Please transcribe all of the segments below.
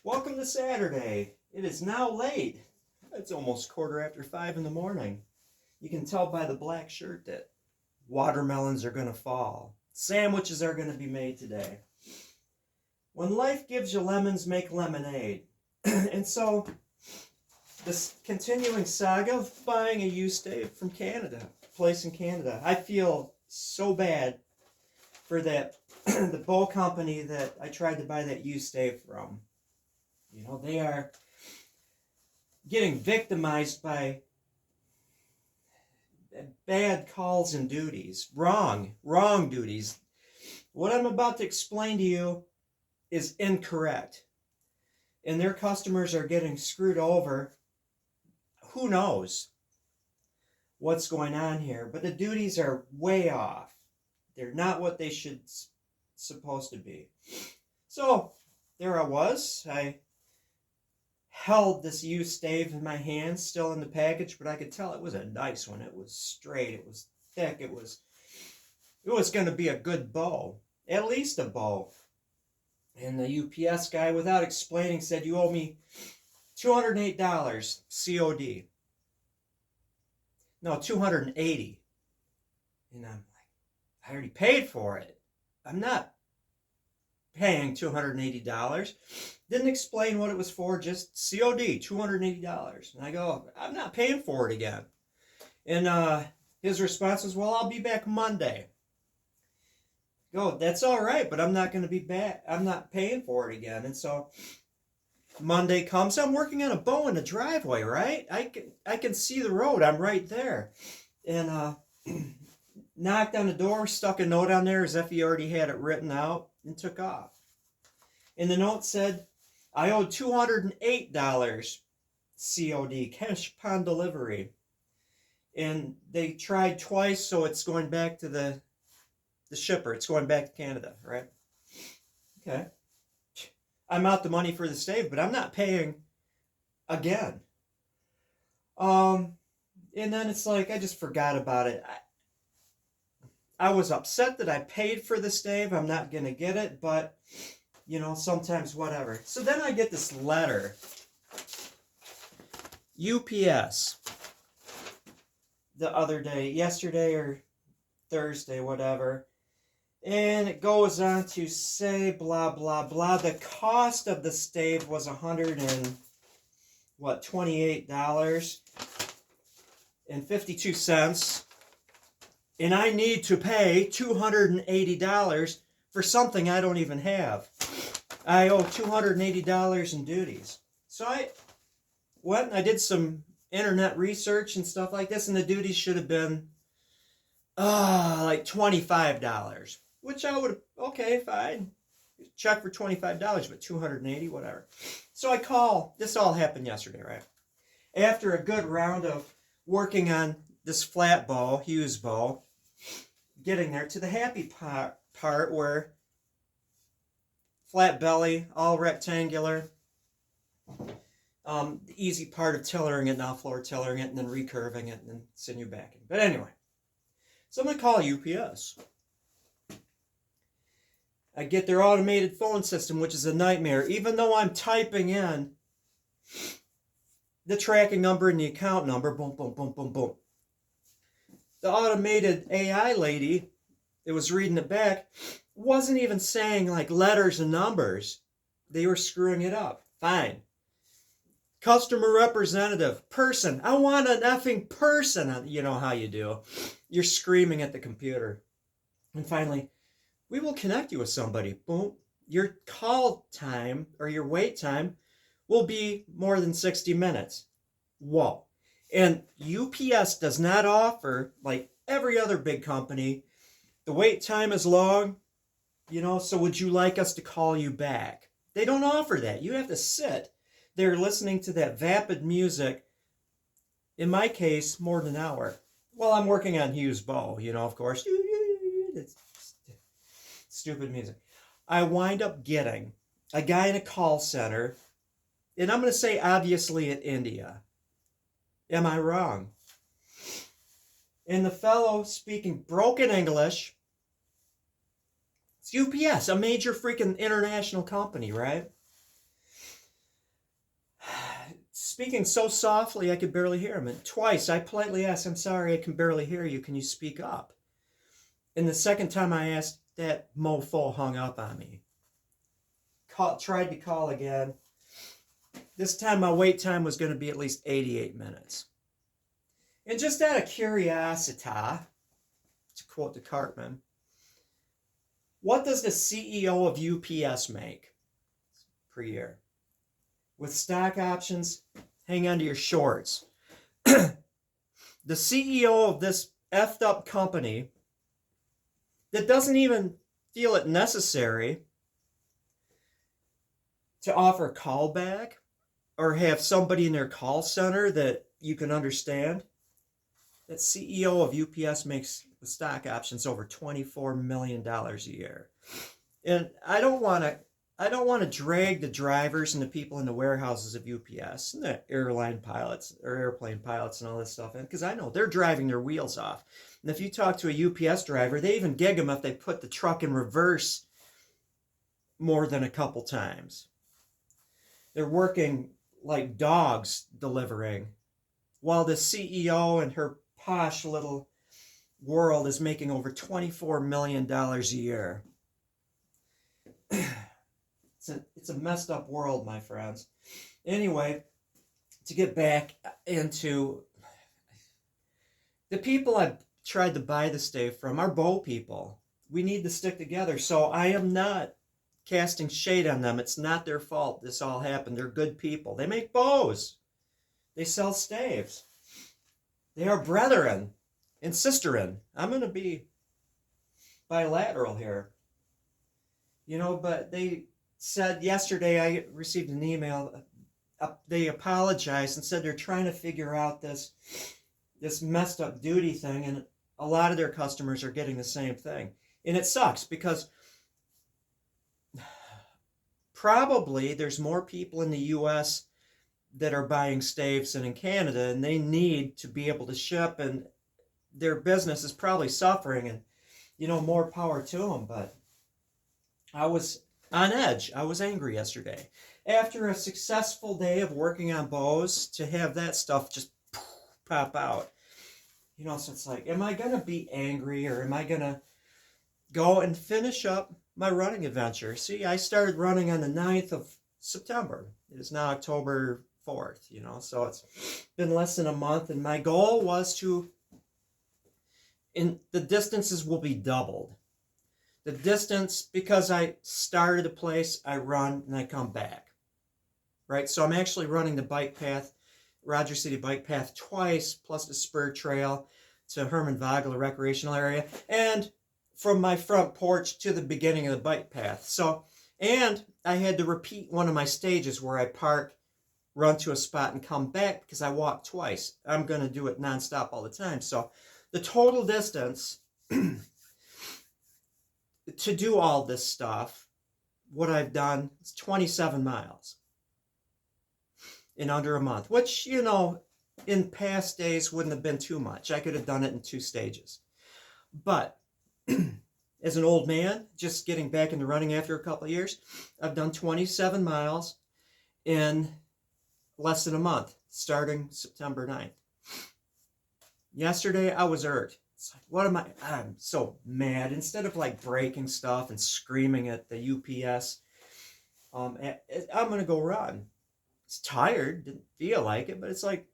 Welcome to Saturday. It is now late. It's almost 5:15 in the morning. You can tell by the black shirt that watermelons are going to fall. Sandwiches are going to be made today. When life gives you lemons, make lemonade. And so, this continuing saga of buying a used stave from Canada, a place in Canada. I feel so bad for that, the bow company that I tried to buy that used stave from. You know, they are getting victimized by bad calls and duties. Wrong duties. What I'm about to explain to you is incorrect. And their customers are getting screwed over. Who knows what's going on here? But the duties are way off. They're not what they should supposed to be. So there I was. I held this used stave in my hand, still in the package, but I could tell it was a nice one. It was straight, it was thick, it was going to be a good bow, at least a bow. And the UPS guy, without explaining, said, "You owe me $208 COD." No, $280. And I'm like, I already paid for it. I'm not paying $280. Didn't explain what it was for, just COD, $280. And I go, I'm not paying for it again. And his response was, "Well, I'll be back Monday." Go, "That's all right, but I'm not going to be back. I'm not paying for it again." And so Monday comes. I'm working on a bow in the driveway, right? I can see the road. I'm right there. And knocked on the door, stuck a note on there as if he already had it written out, and took off. And the note said, I owed $208 COD, cash upon delivery. And they tried twice, so it's going back to the shipper. It's going back to Canada, right? Okay. I'm out the money for the stave, but I'm not paying again. And then it's like I just forgot about it. I was upset that I paid for the stave. I'm not going to get it, but, you know, sometimes whatever. So then I get this letter. UPS. The other day, yesterday or Thursday, whatever. And it goes on to say, blah, blah, blah. The cost of the stave was $28.52. And I need to pay $280 for something I don't even have. I owe $280 in duties. So I went and I did some internet research and stuff like this, and the duties should have been like $25. Which I would, okay, fine. Check for $25, but $280, whatever. So I call, this all happened yesterday, right? After a good round of working on this flat bow, Hughes bow, getting there to the happy part where flat belly, all rectangular, the easy part of tillering it, now floor tillering it, and then recurving it, and then sinew backing. But anyway, so I'm going to call UPS. I get their automated phone system, which is a nightmare. Even though I'm typing in the tracking number and the account number, boom, boom, boom, boom, boom. The automated AI lady that was reading it back wasn't even saying like letters and numbers. They were screwing it up. Fine. Customer representative, person. I want an effing person. You know how you do. You're screaming at the computer. And finally, we will connect you with somebody. Boom. Your call time or your wait time will be more than 60 minutes. Whoa. And UPS does not offer, like every other big company, the wait time is long, you know, so would you like us to call you back? They don't offer that. You have to sit there listening to that vapid music, in my case, more than an hour. Well, I'm working on Hughes bow, you know, of course. It's stupid music. I wind up getting a guy in a call center, and I'm going to say obviously in India. Am I wrong? And the fellow speaking broken English. It's UPS, a major freaking international company, right? speaking so softly I could barely hear him. And twice I politely asked, I'm sorry, I can barely hear you. Can you speak up? And the second time I asked, that mofo hung up on me. Tried to call again. This time my wait time was going to be at least 88 minutes. And just out of curiosity, to quote the Cartman, what does the CEO of UPS make per year? With stock options, hang on to your shorts. The CEO of this effed up company that doesn't even feel it necessary to offer a callback or have somebody in their call center that you can understand. That CEO of UPS makes the stock options over $24 million a year. And I don't want to drag the drivers and the people in the warehouses of UPS and the airline pilots or airplane pilots and all this stuff in, because I know they're driving their wheels off. And if you talk to a UPS driver, they even gig them if they put the truck in reverse more than a couple times. They're working like dogs delivering, while the CEO and her posh little world is making over $24 million a year. It's a messed up world, my friends. Anyway, to get back into the people I've tried to buy the stave from are bow people. We need to stick together. So I am not casting shade on them. It's not their fault this all happened. They're good people. They make bows. They sell staves. They are brethren and sisterin. I'm going to be bilateral here. You know, but they said yesterday, I received an email, they apologized and said they're trying to figure out this messed up duty thing, and a lot of their customers are getting the same thing. And it sucks because probably there's more people in the US that are buying staves than in Canada, and they need to be able to ship, and their business is probably suffering, and you know, more power to them. But I was on edge. I was angry yesterday. After a successful day of working on bows, to have that stuff just pop out. You know, so it's like, am I going to be angry, or am I going to go and finish up my running adventure? See, I started running on the 9th of September. It is now October 4th, you know, so it's been less than a month, and my goal was to, the distances will be doubled. The distance, because I started a place, I run, and I come back. Right? So I'm actually running the bike path, Rogers City Bike Path, twice, plus the spur trail to Herman Vogler recreational area, and from my front porch to the beginning of the bike path. So, and I had to repeat one of my stages where I park, run to a spot, and come back because I walked twice. I'm going to do it nonstop all the time. So the total distance to do all this stuff, what I've done, is 27 miles in under a month, which, you know, in past days wouldn't have been too much. I could have done it in 2 stages. But as an old man, just getting back into running after a couple of years, I've done 27 miles in less than a month, starting September 9th. Yesterday, I was irked. It's like, what am I? I'm so mad. Instead of like breaking stuff and screaming at the UPS, I'm going to go run. It's tired, didn't feel like it, but it's like,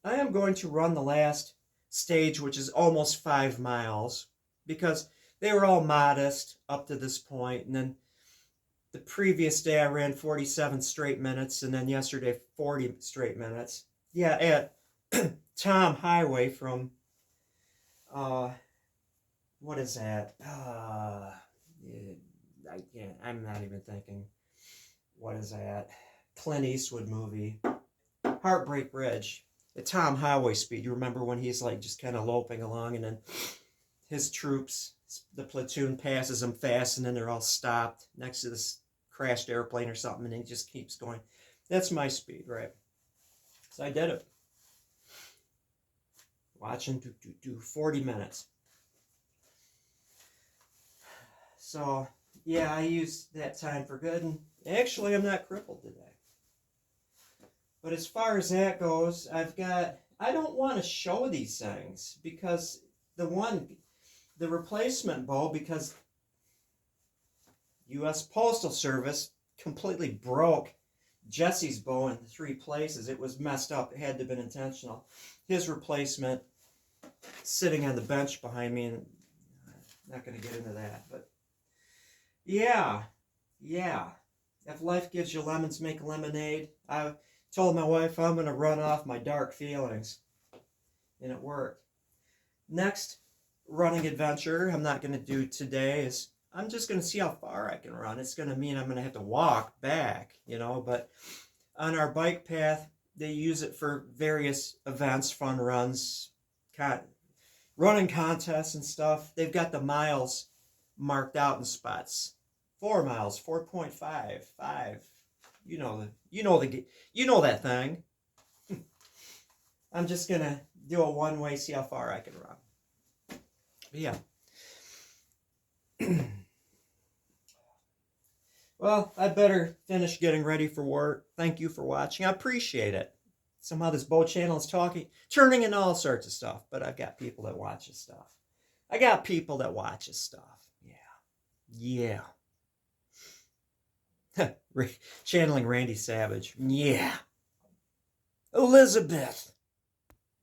I am going to run the last stage, which is almost 5 miles, because they were all modest up to this point. And then the previous day I ran 47 straight minutes, and then yesterday 40 straight minutes. Yeah, at Tom Highway from, what is that? I can't, I'm not even thinking. What is that? Clint Eastwood movie. Heartbreak Ridge. At Tom Highway speed. You remember when he's like just kind of loping along, and then his troops, the platoon passes them fast, and then they're all stopped next to this crashed airplane or something, and he just keeps going. That's my speed, right? So I did it. Watching, 40 minutes. So, yeah, I used that time for good, and actually I'm not crippled today. But as far as that goes, I don't want to show these things because the replacement bow, because U.S. Postal Service completely broke Jesse's bow in 3 places. It was messed up. It had to have been intentional. His replacement sitting on the bench behind me, and I'm not going to get into that. But yeah. If life gives you lemons, make lemonade. I told my wife I'm going to run off my dark feelings. And it worked. Next running adventure I'm not going to do today is I'm just going to see how far I can run. It's going to mean I'm going to have to walk back, but on our bike path, they use it for various events, fun runs, running contests and stuff. They've got the miles marked out in spots. 4 miles, 4.5, 5. You know that thing. I'm just going to do a one-way, see how far I can run. But yeah. Well, I better finish getting ready for work. Thank you for watching. I appreciate it. Somehow this bow channel is turning into all sorts of stuff, but I've got people that watch this stuff. Yeah. Channeling Randy Savage. Yeah. Elizabeth.